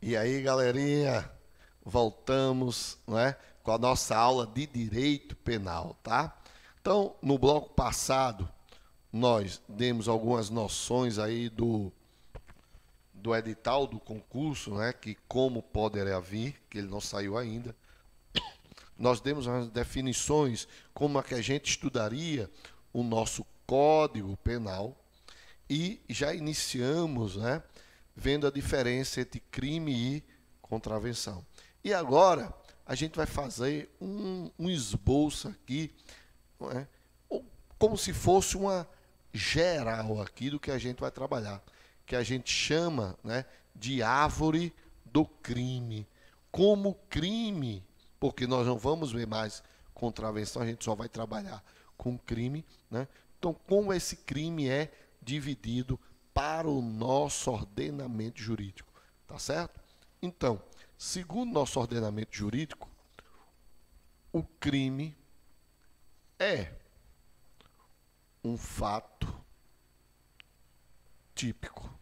E aí, galerinha, voltamos, não é, com a nossa aula de direito penal, tá? Então, no bloco passado, nós demos algumas noções aí do edital do concurso, né, que como poderá vir, que ele não saiu ainda. Nós demos as definições como é que a gente estudaria o nosso Código Penal e já iniciamos, né, vendo a diferença entre crime e contravenção. E agora a gente vai fazer um esboço aqui, não é? Como se fosse uma geral aqui do que a gente vai trabalhar, que a gente chama, né, de árvore do crime. Como crime, porque nós não vamos ver mais contravenção, a gente só vai trabalhar com crime, né? Então, como esse crime é dividido para o nosso ordenamento jurídico, tá certo? Então, segundo nosso ordenamento jurídico, o crime é um fato típico,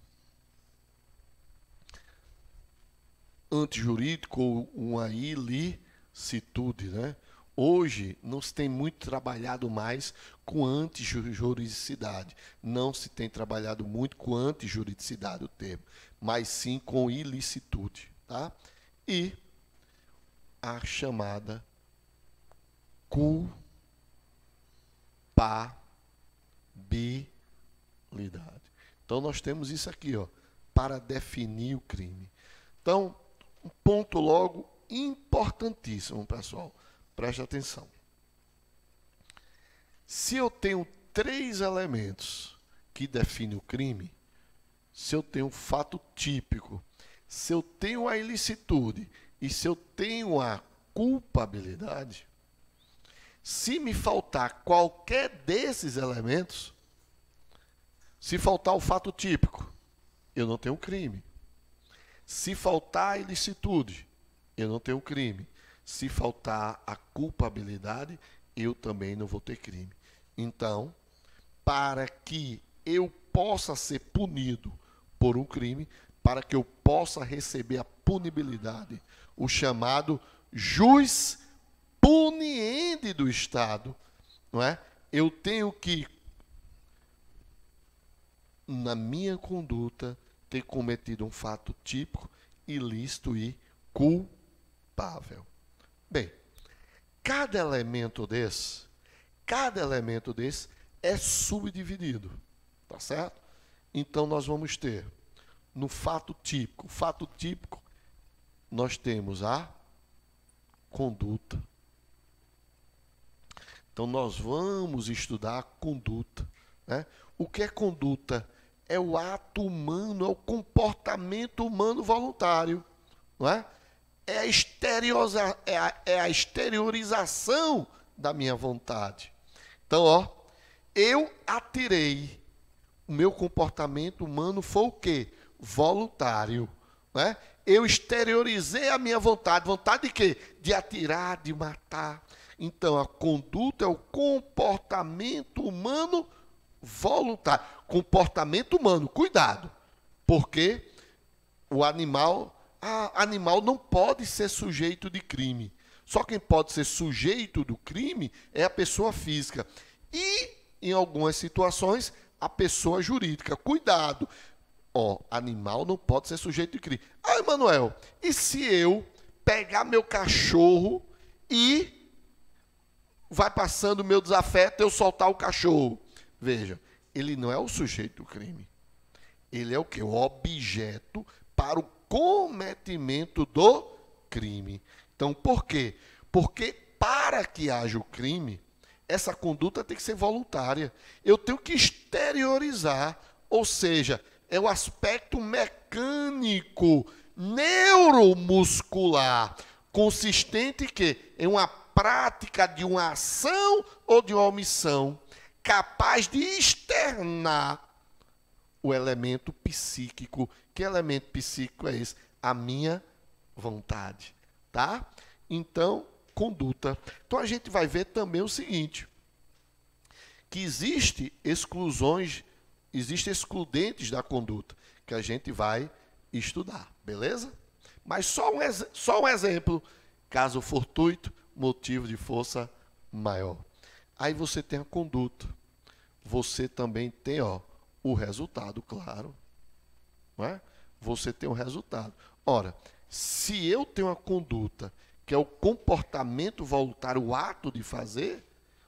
antijurídico ou uma ilicitude, né? Hoje não se tem muito trabalhado mais com antijuridicidade. Não se tem trabalhado muito com antijuridicidade o termo, mas sim com ilicitude, tá? E a chamada culpabilidade. Então nós temos isso aqui, ó, para definir o crime. Então, um ponto logo importantíssimo, pessoal. Preste atenção. Se eu tenho três elementos que definem o crime, se eu tenho um fato típico, se eu tenho a ilicitude e se eu tenho a culpabilidade, se me faltar qualquer desses elementos, se faltar o fato típico, eu não tenho crime. Se faltar a ilicitude, eu não tenho crime. Se faltar a culpabilidade, eu também não vou ter crime. Então, para que eu possa ser punido por um crime, para que eu possa receber a punibilidade, o chamado jus puniendi do Estado, não é? Eu tenho que, na minha conduta, ter cometido um fato típico, ilícito e culpável. Bem, cada elemento desse é subdividido, tá certo? Então nós vamos ter no fato típico, nós temos a conduta. Então nós vamos estudar a conduta, né? O que é conduta? É o ato humano, é o comportamento humano voluntário, não é? É a exteriorização da minha vontade. Então, ó, eu atirei. O meu comportamento humano foi o quê? Voluntário, né? Eu exteriorizei a minha vontade. Vontade de quê? De atirar, de matar. Então, a conduta é o comportamento humano voluntário. Comportamento humano, cuidado. Porque o animal não pode ser sujeito de crime. Só quem pode ser sujeito do crime é a pessoa física. E, em algumas situações, a pessoa jurídica. Cuidado. Ó, animal não pode ser sujeito de crime. Ah, Emanuel, e se eu pegar meu cachorro e vai passando o meu desafeto, eu soltar o cachorro? Veja, ele não é o sujeito do crime. Ele é o quê? O objeto para o cometimento do crime. Então, por quê? Porque para que haja o crime, essa conduta tem que ser voluntária. Eu tenho que exteriorizar, ou seja, é o aspecto mecânico, neuromuscular, consistente em quê? Em uma prática de uma ação ou de uma omissão, capaz de externar o elemento psíquico. Que elemento psíquico é esse? A minha vontade, tá? Então, conduta. Então, a gente vai ver também o seguinte, que existem excludentes da conduta, que a gente vai estudar, beleza? Mas só um exemplo, caso fortuito, motivo de força maior. Aí você tem a conduta. Você também tem o resultado, claro. Não é? Você tem o resultado. Ora, se eu tenho uma conduta, que é o comportamento voluntário, o ato de fazer,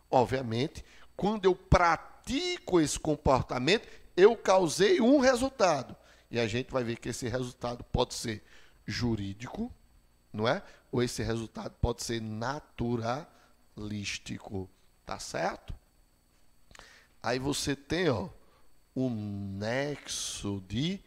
obviamente, quando eu pratico esse comportamento, eu causei um resultado. E a gente vai ver que esse resultado pode ser jurídico, não é? Ou esse resultado pode ser naturalístico, tá certo? Aí você tem, o nexo de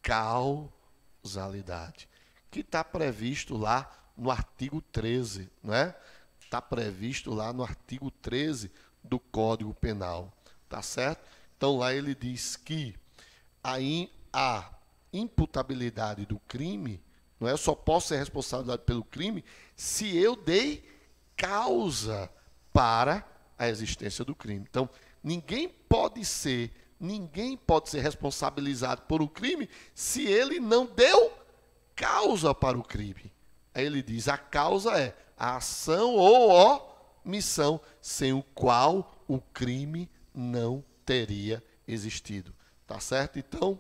causalidade, que está previsto lá no artigo 13, não é? Está previsto lá no artigo 13 do Código Penal, tá certo? Então lá ele diz que a imputabilidade do crime, não é? Eu só posso ser responsabilizado pelo crime se eu dei causa para a existência do crime. Então, ninguém pode ser responsabilizado por um crime se ele não deu causa para o crime. Aí ele diz, a causa é a ação ou omissão, sem o qual o crime não teria existido. Tá certo? Então,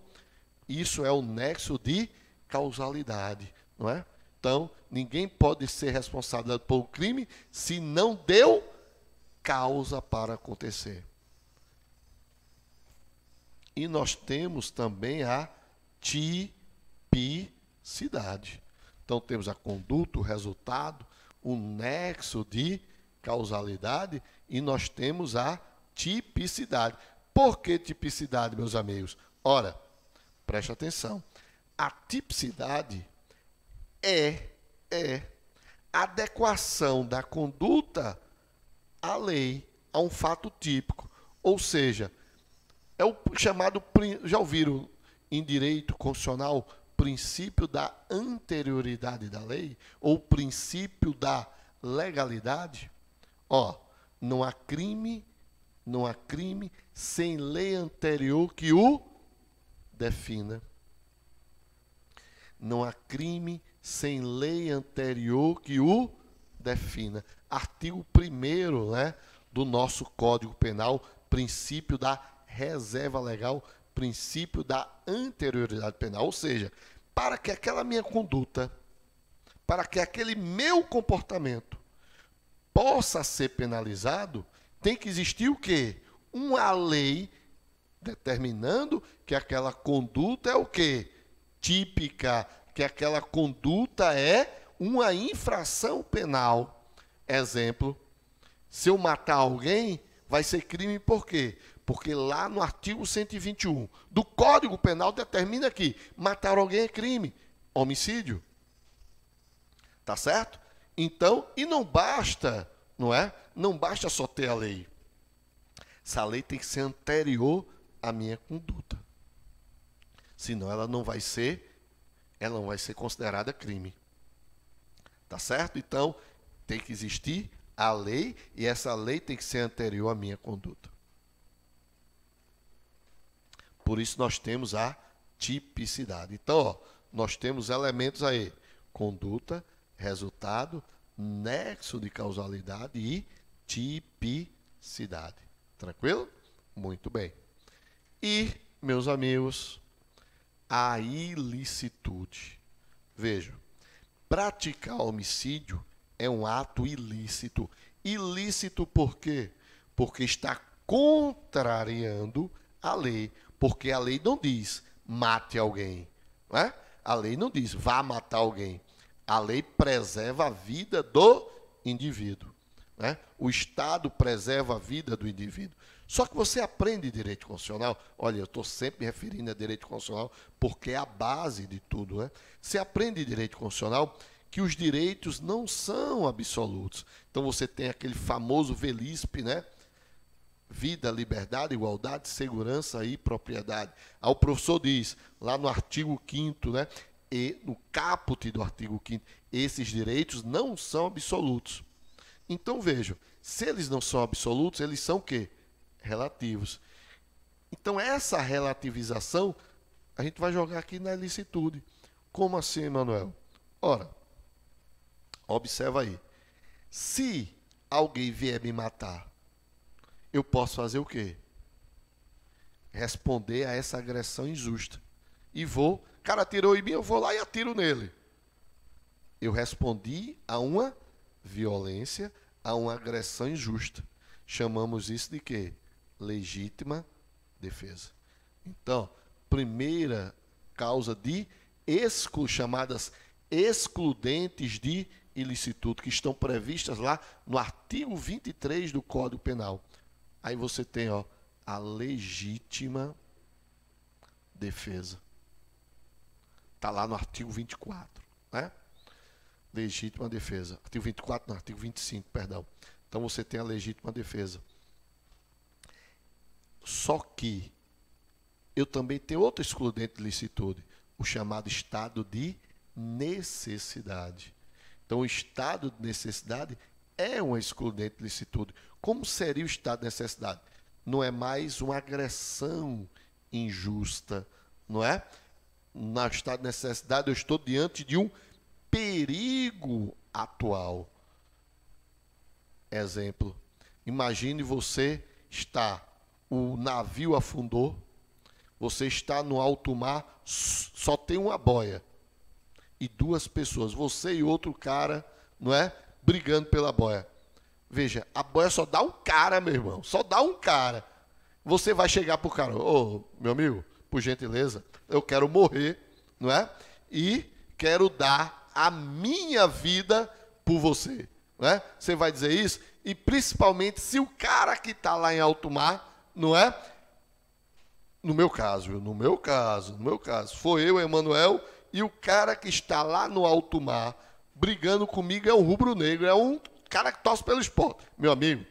isso é o nexo de causalidade, não é? Então, ninguém pode ser responsabilizado por um crime se não deu causa para acontecer. E nós temos também a tipicidade. Então, temos a conduta, o resultado, o nexo de causalidade e nós temos a tipicidade. Por que tipicidade, meus amigos? Ora, preste atenção. A tipicidade é adequação da conduta à lei, a um fato típico. Ou seja, é o chamado, já ouviram em direito constitucional, princípio da anterioridade da lei? Ou princípio da legalidade? Não há crime sem lei anterior que o defina. Não há crime sem lei anterior que o defina. Artigo 1º, né, do nosso Código Penal, princípio da reserva legal, princípio da anterioridade penal. Ou seja, para que aquela minha conduta, para que aquele meu comportamento possa ser penalizado, tem que existir o quê? Uma lei determinando que aquela conduta é o quê? Típica, que aquela conduta é uma infração penal. Exemplo, se eu matar alguém, vai ser crime por quê? Porque lá no artigo 121 do Código Penal determina que matar alguém é crime, homicídio. Tá certo? Então, e não basta, não é? Não basta só ter a lei. Essa lei tem que ser anterior à minha conduta. Senão ela não vai ser considerada crime. Tá certo? Então, tem que existir a lei e essa lei tem que ser anterior à minha conduta. Por isso nós temos a tipicidade. Então, nós temos elementos aí: conduta, resultado, nexo de causalidade e tipicidade. Tranquilo? Muito bem. E, meus amigos, a ilicitude. Vejam, praticar homicídio é um ato ilícito. Ilícito por quê? Porque está contrariando a lei. Porque a lei não diz mate alguém. Não é? A lei não diz vá matar alguém. A lei preserva a vida do indivíduo. Né? O Estado preserva a vida do indivíduo. Só que você aprende direito constitucional, olha, eu estou sempre me referindo a direito constitucional porque é a base de tudo. Né? Você aprende direito constitucional que os direitos não são absolutos. Então você tem aquele famoso VELISP, né? Vida, liberdade, igualdade, segurança e propriedade. Aí o professor diz, lá no artigo 5º, né? E no caput do artigo 5º, esses direitos não são absolutos. Então, vejam, se eles não são absolutos, eles são o quê? Relativos. Então, essa relativização, a gente vai jogar aqui na ilicitude. Como assim, Manuel? Ora, observa aí. Se alguém vier me matar, eu posso fazer o quê? Responder a essa agressão injusta. E vou, o cara atirou em mim, eu vou lá e atiro nele. Eu respondi a uma violência, a uma agressão injusta. Chamamos isso de quê? Legítima defesa. Então, primeira causa de chamadas excludentes de ilicitude, que estão previstas lá no artigo 23 do Código Penal. Aí você tem, ó, a legítima defesa. Está lá no artigo 24, né? Legítima defesa. Artigo 24, não, artigo 25, perdão. Então você tem a legítima defesa. Só que eu também tenho outro excludente de licitude, o chamado estado de necessidade. Então o estado de necessidade é uma excludente de licitude. Como seria o estado de necessidade? Não é mais uma agressão injusta, não é? No estado de necessidade eu estou diante de um perigo atual. Exemplo, imagine você o navio afundou, você está no alto mar, só tem uma boia e duas pessoas, você e outro cara, não é? Brigando pela boia. Veja, a boia só dá um cara, meu irmão, só dá um cara. Você vai chegar pro cara, ô, meu amigo, por gentileza, eu quero morrer, não é? E quero dar a minha vida por você, não é? Você vai dizer isso? E principalmente se o cara que está lá em alto mar, não é? No meu caso, foi eu, Emanuel, e o cara que está lá no alto mar, brigando comigo, é um rubro-negro, é um cara que torce pelo esporte. Meu amigo,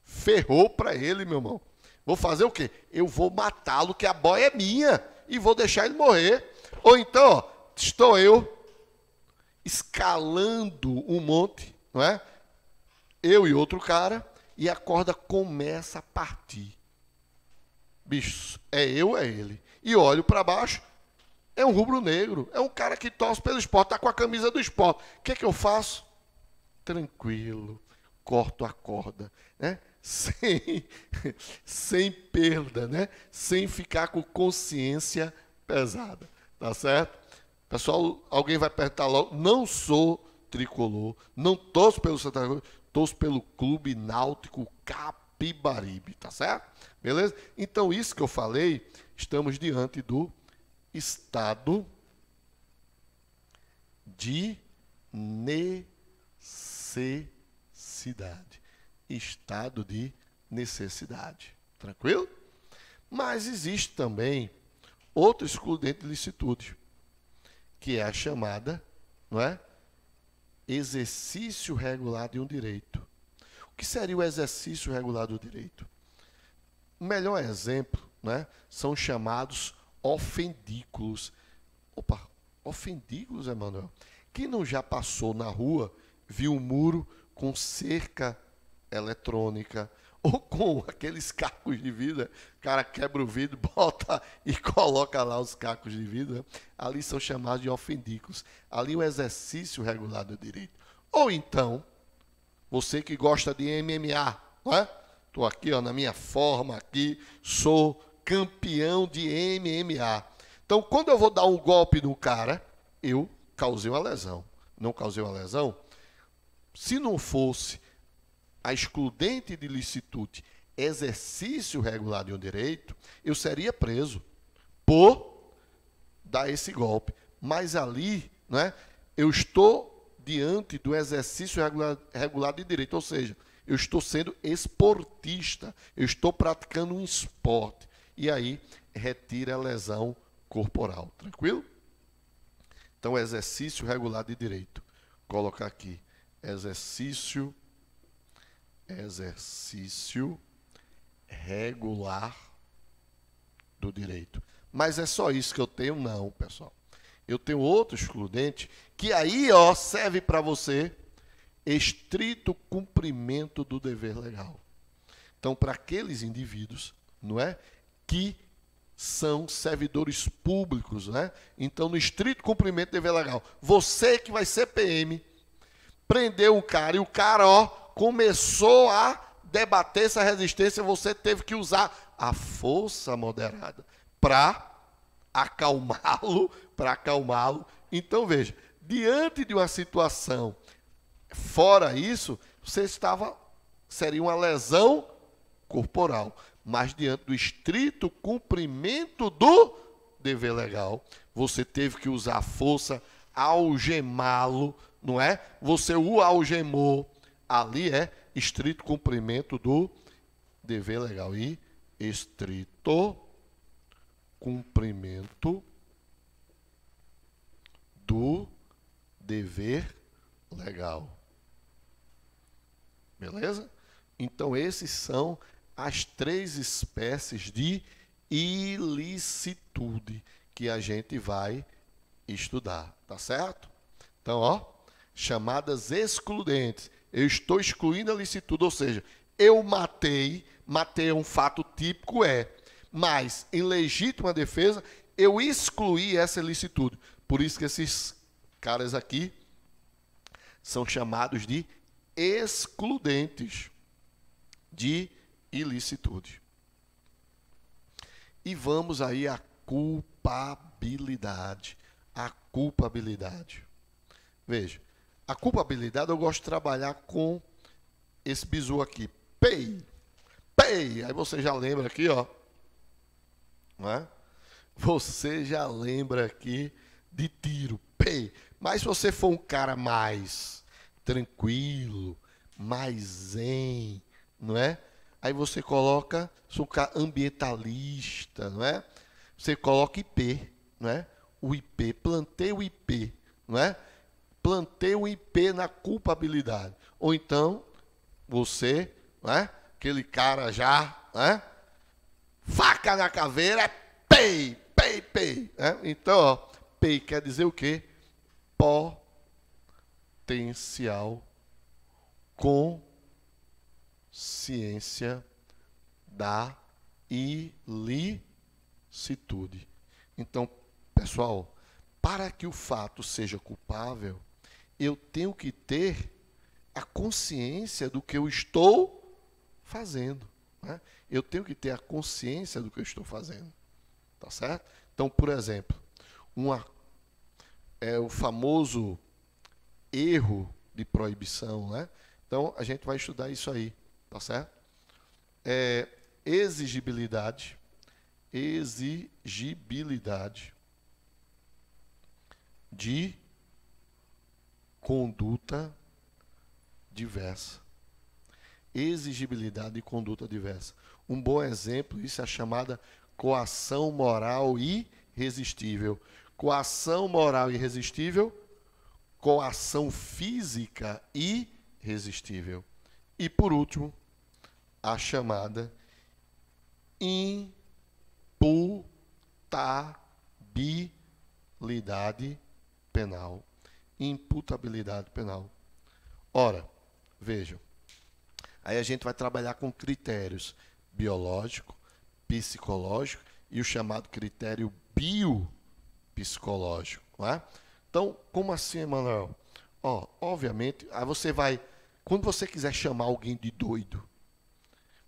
ferrou para ele, meu irmão. Vou fazer o quê? Eu vou matá-lo, que a boia é minha, e vou deixar ele morrer. Ou então, ó, estou eu escalando um monte, não é? Eu e outro cara, e a corda começa a partir. Bicho, é eu, é ele. E olho para baixo, é um rubro-negro, é um cara que torce pelo esporte, está com a camisa do esporte. O que é que eu faço? Tranquilo, corto a corda, né? Sem perda, né? Sem ficar com consciência pesada, tá certo? Pessoal, alguém vai perguntar logo, não sou tricolor, não torço pelo Santa Cruz, torço pelo Clube Náutico Capibaribe, tá certo? Beleza? Então, isso que eu falei, estamos diante do estado de necessidade. Estado de necessidade. Tranquilo? Mas existe também outro excludente de licitude, que é a chamada, não é? Exercício regular de um direito. O que seria o exercício regular do direito? O melhor exemplo, né, são chamados ofendículos. Opa, ofendículos, Emanuel? Quem não já passou na rua, viu um muro com cerca eletrônica, ou com aqueles cacos de vidro, o cara quebra o vidro, bota e coloca lá os cacos de vidro, né? Ali são chamados de ofendículos. Ali o exercício regular do direito. Ou então, você que gosta de MMA, não é? Estou aqui, ó, na minha forma aqui, sou campeão de MMA. Então, quando eu vou dar um golpe no cara, eu causei uma lesão. Não causei uma lesão? Se não fosse a excludente de licitude, exercício regular de um direito, eu seria preso por dar esse golpe. Mas ali, né, eu estou diante do exercício regular de direito, ou seja, eu estou sendo esportista, eu estou praticando um esporte. E aí, retira a lesão corporal. Tranquilo? Então, exercício regular de direito. Vou colocar aqui, exercício regular do direito. Mas é só isso que eu tenho? Não, pessoal. Eu tenho outro excludente que aí, ó, serve para você estrito cumprimento do dever legal. Então, para aqueles indivíduos, não é, que são servidores públicos, né? Então, no estrito cumprimento do dever legal, você que vai ser PM, prendeu um cara e o cara, ó, começou a debater essa resistência, você teve que usar a força moderada para acalmá-lo. Então, veja, diante de uma situação fora isso, seria uma lesão corporal, mas diante do estrito cumprimento do dever legal, você teve que usar a força, algemá-lo, não é? Você o algemou, ali é estrito cumprimento do dever legal. E estrito cumprimento do dever legal. Beleza? Então, esses são as 3 espécies de ilicitude que a gente vai estudar, tá certo? Então, ó, chamadas excludentes. Eu estou excluindo a licitude, ou seja, eu matei é um fato típico, mas em legítima defesa, eu excluí essa ilicitude. Por isso que esses caras aqui são chamados de excludentes de ilicitude. E vamos aí à culpabilidade. A culpabilidade. Veja, a culpabilidade eu gosto de trabalhar com esse bizu aqui. Pay. Aí você já lembra aqui, ó. Não é? Você já lembra aqui de tiro. Pay. Mas se você for um cara mais tranquilo, mais zen, não é? Aí você coloca, sou um cara ambientalista, não é? Você coloca IP, não é? O IP, plantei o IP, não é? Plantei o IP na culpabilidade. Ou então, você, não é? Aquele cara já, não é? Faca na caveira, é pay. Né? Então, ó, pay quer dizer o quê? Potencial consciência da ilicitude. Então, pessoal, para que o fato seja culpável, eu tenho que ter a consciência do que eu estou fazendo. Né? Eu tenho que ter a consciência do que eu estou fazendo. Tá certo? Então, por exemplo, o famoso erro de proibição, né? Então, a gente vai estudar isso aí, tá certo? Exigibilidade de conduta diversa. Exigibilidade de conduta diversa. Um bom exemplo, isso é a chamada coação moral irresistível. Coação moral irresistível, coação física irresistível. E, por último, a chamada imputabilidade penal. Imputabilidade penal. Ora, vejam, aí a gente vai trabalhar com critérios biológico, psicológico e o chamado critério biopsicológico. Não é? Então, como assim, Emanuel? Obviamente, aí você vai, quando você quiser chamar alguém de doido,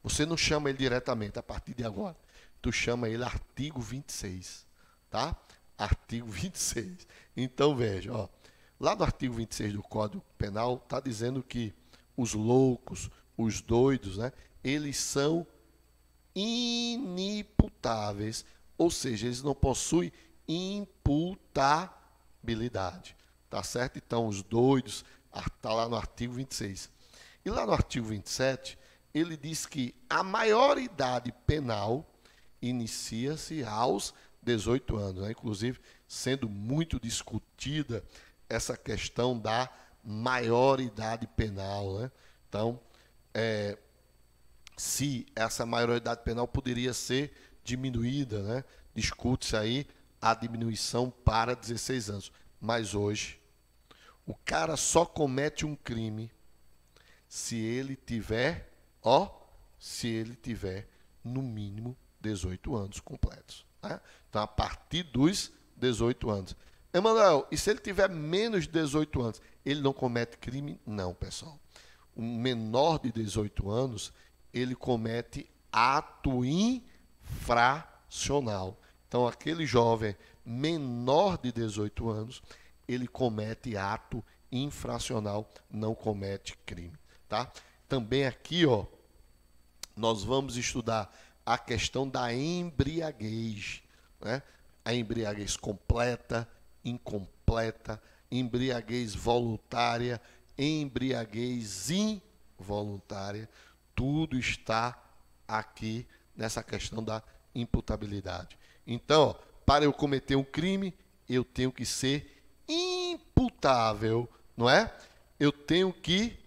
você não chama ele diretamente a partir de agora. Tu chama ele artigo 26, tá? Artigo 26. Então, veja, lá no artigo 26 do Código Penal, está dizendo que os loucos, os doidos, né, eles são inimputáveis, ou seja, eles não possuem imputabilidade. Tá certo? Então, os doidos, está lá no artigo 26. E lá no artigo 27, ele diz que a maioridade penal inicia-se aos 18 anos. Né? Inclusive, sendo muito discutida essa questão da maioridade penal. Né? Então, se essa maioridade penal poderia ser diminuída, né? Discute-se aí a diminuição para 16 anos. Mas hoje, o cara só comete um crime se ele tiver no mínimo 18 anos completos. né? Então, a partir dos 18 anos. Emanuel, e se ele tiver menos de 18 anos, ele não comete crime? Não, pessoal. Um menor de 18 anos, ele comete ato infracional. Então, aquele jovem menor de 18 anos, ele comete ato infracional, não comete crime, tá? Também aqui, ó, nós vamos estudar a questão da embriaguez, né? A embriaguez completa, incompleta, embriaguez voluntária, embriaguez involuntária, tudo está aqui nessa questão da imputabilidade. Então, ó, para eu cometer um crime, eu tenho que ser imputável, não é? Eu tenho que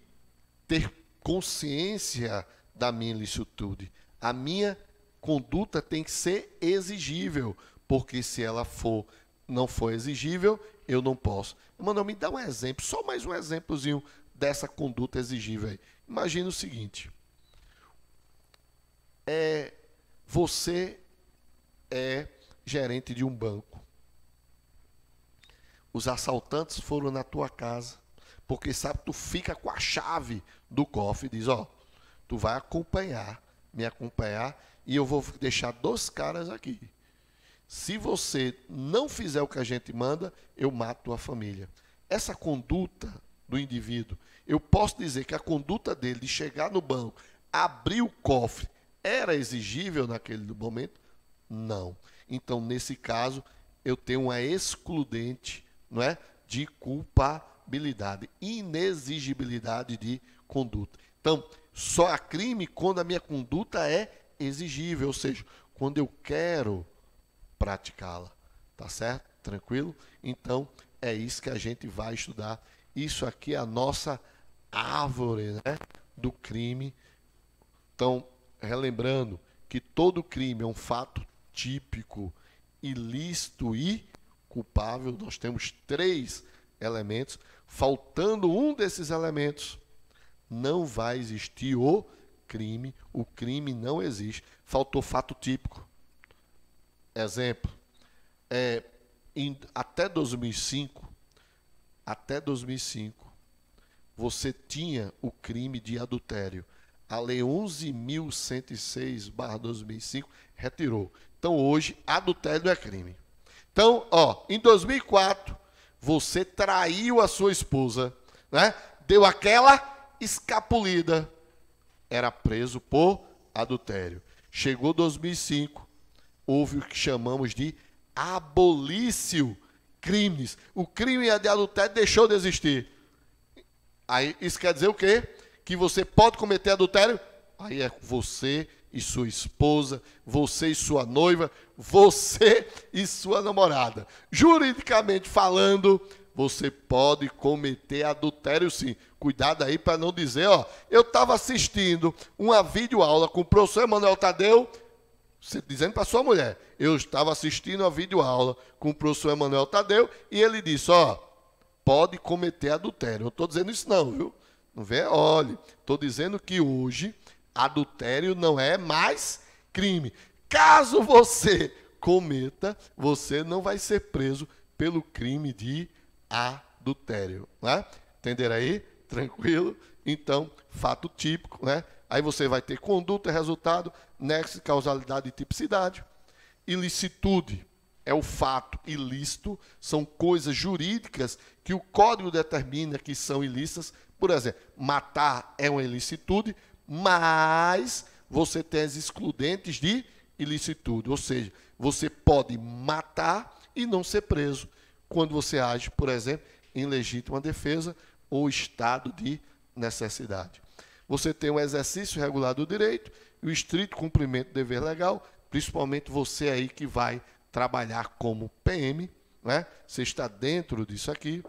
ter consciência da minha ilicitude. A minha conduta tem que ser exigível, porque se ela não for exigível, eu não posso. Mano, me dá um exemplo, só mais um exemplozinho dessa conduta exigível aí. Imagina o seguinte: você é gerente de um banco. Os assaltantes foram na tua casa, porque sabe, tu fica com a chave do cofre e diz, ó, tu vai me acompanhar, e eu vou deixar 2 caras aqui. Se você não fizer o que a gente manda, eu mato tua família. Essa conduta do indivíduo, eu posso dizer que a conduta dele de chegar no banco, abrir o cofre, era exigível naquele momento? Não. Então, nesse caso, eu tenho uma excludente, não é, de culpabilidade, inexigibilidade de conduta. Então, só há crime quando a minha conduta é exigível, ou seja, quando eu quero praticá-la. Tá certo? Tranquilo? Então, é isso que a gente vai estudar. Isso aqui é a nossa árvore, né, do crime. Então, relembrando que todo crime é um fato típico, ilícito e culpável. Nós temos 3 elementos. Faltando um desses elementos, não vai existir o crime. O crime não existe. Faltou fato típico. Exemplo, até 2005, você tinha o crime de adultério. A Lei 11.106/2005 retirou. Então, hoje, adultério é crime. Então, ó, em 2004, você traiu a sua esposa, né? Deu aquela escapulida. Era preso por adultério. Chegou 2005, houve o que chamamos de abolício crimes. O crime de adultério deixou de existir. Aí, isso quer dizer o quê? Que você pode cometer adultério? Aí é você e sua esposa, você e sua noiva, você e sua namorada. Juridicamente falando, você pode cometer adultério sim. Cuidado aí para não dizer, ó, eu estava assistindo uma videoaula com o professor Emanuel Tadeu, você dizendo para sua mulher, eu estava assistindo a videoaula com o professor Emanuel Tadeu e ele disse, ó, pode cometer adultério. Eu não estou dizendo isso não, viu? Não vê? Olha, estou dizendo que hoje adultério não é mais crime. Caso você cometa, você não vai ser preso pelo crime de adultério, né? Entenderam aí? Tranquilo? Então, fato típico, né? Aí você vai ter conduta, resultado, nexo, causalidade e tipicidade. Ilicitude é o fato ilícito, são coisas jurídicas que o código determina que são ilícitas. Por exemplo, matar é uma ilicitude, mas você tem as excludentes de ilicitude, ou seja, você pode matar e não ser preso quando você age, por exemplo, em legítima defesa ou estado de necessidade. Você tem o exercício regular do direito e o estrito cumprimento do dever legal, principalmente você aí que vai trabalhar como PM, né? Você está dentro disso aqui.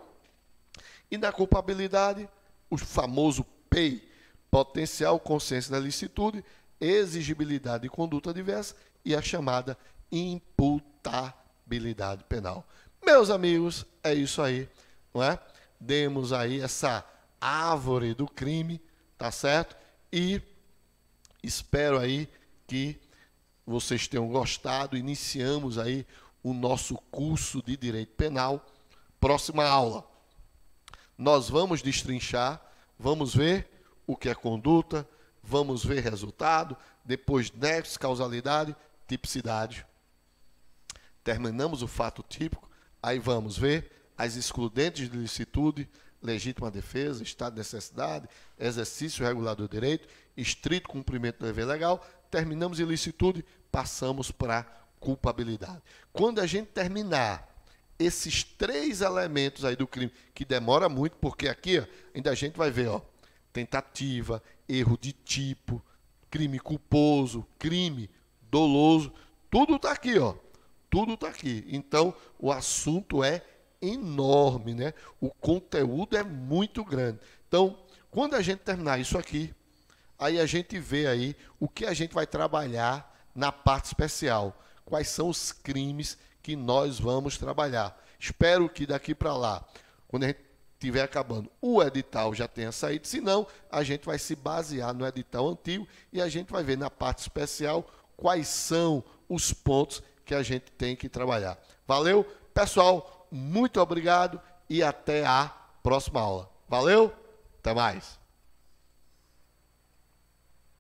E na culpabilidade, o famoso PEI, potencial consciência da licitude, exigibilidade de conduta diversa e a chamada imputabilidade penal. Meus amigos, é isso aí, não é? Demos aí essa árvore do crime, tá certo? E espero aí que vocês tenham gostado. Iniciamos aí o nosso curso de Direito Penal. Próxima aula, nós vamos destrinchar, vamos ver o que é conduta, vamos ver resultado, depois nexo, causalidade, tipicidade. Terminamos o fato típico, aí vamos ver as excludentes de licitude, legítima defesa, estado de necessidade, exercício regular do direito, estrito cumprimento do dever legal. Terminamos ilicitude, passamos para culpabilidade. Quando a gente terminar esses 3 elementos aí do crime, que demora muito, porque aqui ó, ainda a gente vai ver, ó, tentativa, erro de tipo, crime culposo, crime doloso, tudo está aqui, ó, tudo está aqui. Então, o assunto é enorme, né? O conteúdo é muito grande. Então, quando a gente terminar isso aqui, aí a gente vê aí o que a gente vai trabalhar na parte especial. Quais são os crimes que nós vamos trabalhar. Espero que daqui para lá, quando a gente estiver acabando, o edital já tenha saído. Se não, a gente vai se basear no edital antigo e a gente vai ver na parte especial quais são os pontos que a gente tem que trabalhar. Valeu? Pessoal, muito obrigado e até a próxima aula. Valeu? Até mais.